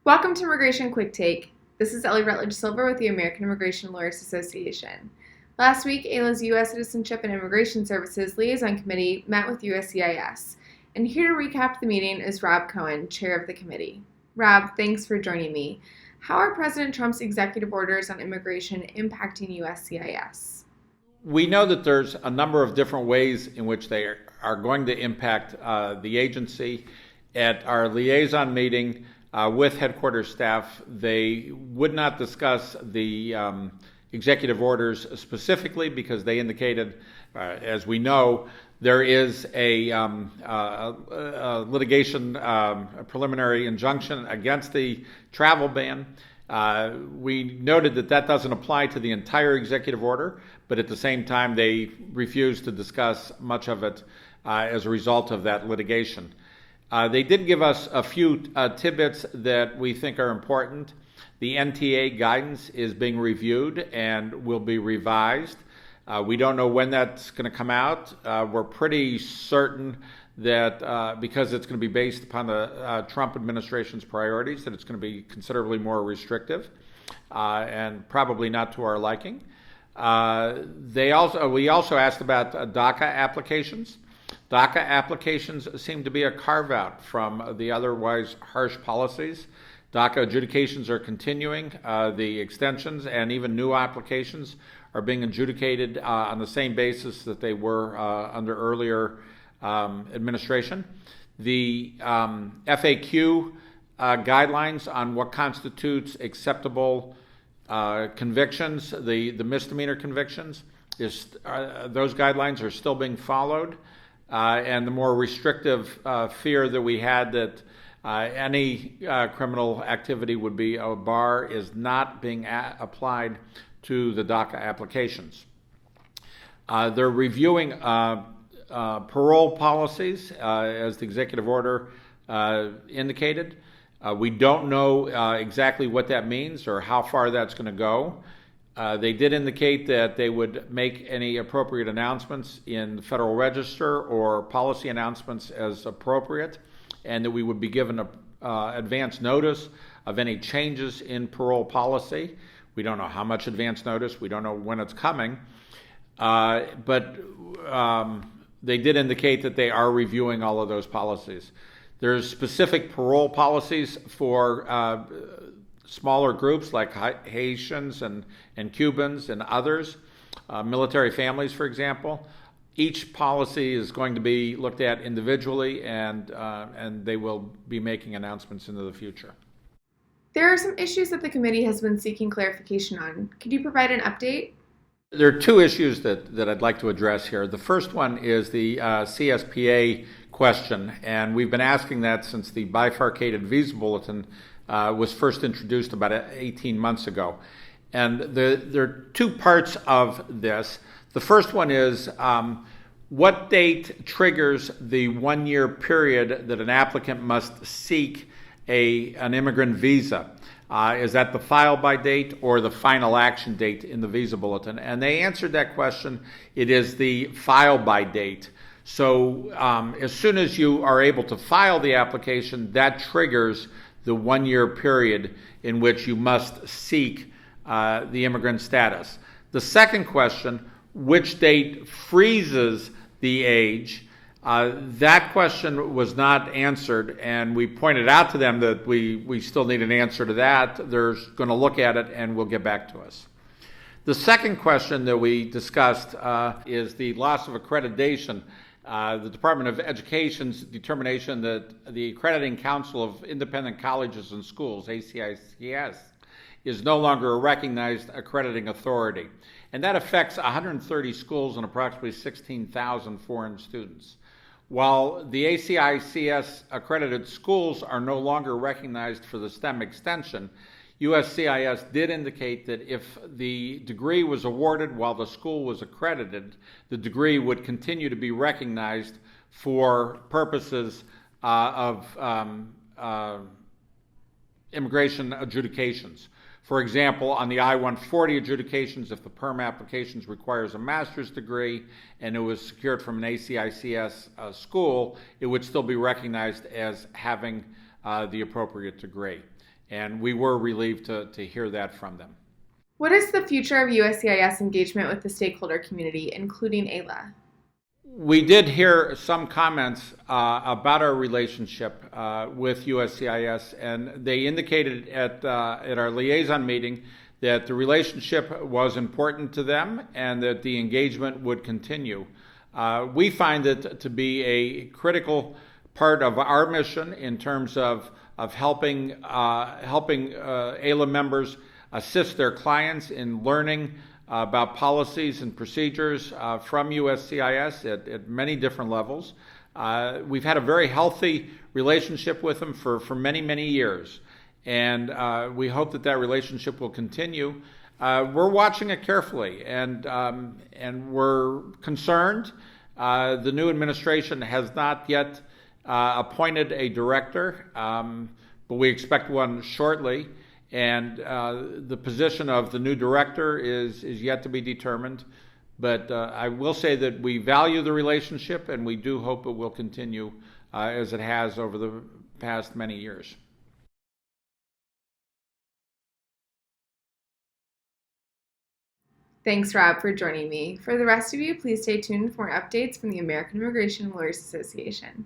Welcome to Immigration Quicktake. This is Ellie Rutledge Silver with the American Immigration Lawyers Association. Last week, AILA's U.S. Citizenship and Immigration Services Liaison Committee met with USCIS. And here to recap the meeting is Rob Cohen, chair of the committee. Rob, thanks for joining me. How are President Trump's executive orders on immigration impacting USCIS? We know that there's a number of different ways in which they are going to impact the agency. At our liaison meeting with headquarters staff, they would not discuss the executive orders specifically because they indicated, as we know, there is a litigation, a preliminary injunction against the travel ban. We noted that that doesn't apply to the entire executive order, but at the same time, they refused to discuss much of it as a result of that litigation. They did give us a few tidbits that we think are important. The NTA guidance is being reviewed and will be revised. We don't know when that's going to come out. We're pretty certain that because it's going to be based upon the Trump administration's priorities, that it's going to be considerably more restrictive and probably not to our liking. We also asked about DACA applications. DACA applications seem to be a carve-out from the otherwise harsh policies. DACA adjudications are continuing. The extensions and even new applications are being adjudicated on the same basis that they were under earlier administration. The FAQ guidelines on what constitutes acceptable convictions, the misdemeanor convictions, those guidelines are still being followed. And the more restrictive fear that we had that any criminal activity would be a bar is not being applied to the DACA applications. They're reviewing parole policies, as the executive order indicated. We don't know exactly what that means or how far that's going to go. They did indicate that they would make any appropriate announcements in the Federal Register or policy announcements as appropriate, and that we would be given advance notice of any changes in parole policy. We don't know how much advance notice. We don't know when it's coming. But they did indicate that they are reviewing all of those policies. There's specific parole policies for smaller groups like Haitians and Cubans and others, military families, for example. Each policy is going to be looked at individually, and they will be making announcements into the future. There are some issues that the committee has been seeking clarification on. Could you provide an update? There are two issues that I'd like to address here. The first one is the CSPA question, and we've been asking that since the bifurcated visa bulletin was first introduced about 18 months ago. And there are two parts of this. The first one is what date triggers the 1-year period that an applicant must seek an immigrant visa? Is that the file by date or the final action date in the visa bulletin? And they answered that question. It is the file by date. So as soon as you are able to file the application, that triggers the 1-year period in which you must seek the immigrant status. The second question, which date freezes the age? That question was not answered, and we pointed out to them that we still need an answer to that. They're going to look at it and will get back to us. The second question that we discussed is the loss of accreditation. The Department of Education's determination that the Accrediting Council of Independent Colleges and Schools, AICS, is no longer a recognized accrediting authority. And that affects 130 schools and approximately 16,000 foreign students. While the AICS accredited schools are no longer recognized for the STEM extension, USCIS did indicate that if the degree was awarded while the school was accredited, the degree would continue to be recognized for purposes of immigration adjudications. For example, on the I-140 adjudications, if the PERM applications requires a master's degree and it was secured from an AICS school, it would still be recognized as having the appropriate degree. And we were relieved to hear that from them. What is the future of USCIS engagement with the stakeholder community, including AILA? We did hear some comments about our relationship with USCIS, and they indicated at our liaison meeting that the relationship was important to them and that the engagement would continue. We find it to be a critical part of our mission in terms of helping AILA members assist their clients in learning about policies and procedures from USCIS at many different levels. We've had a very healthy relationship with them for many, many years, and we hope that relationship will continue. We're watching it carefully, and we're concerned. The new administration has not yet appointed a director, but we expect one shortly. And the position of the new director is yet to be determined. But I will say that we value the relationship, and we do hope it will continue as it has over the past many years. Thanks, Rob, for joining me. For the rest of you, please stay tuned for more updates from the American Immigration Lawyers Association.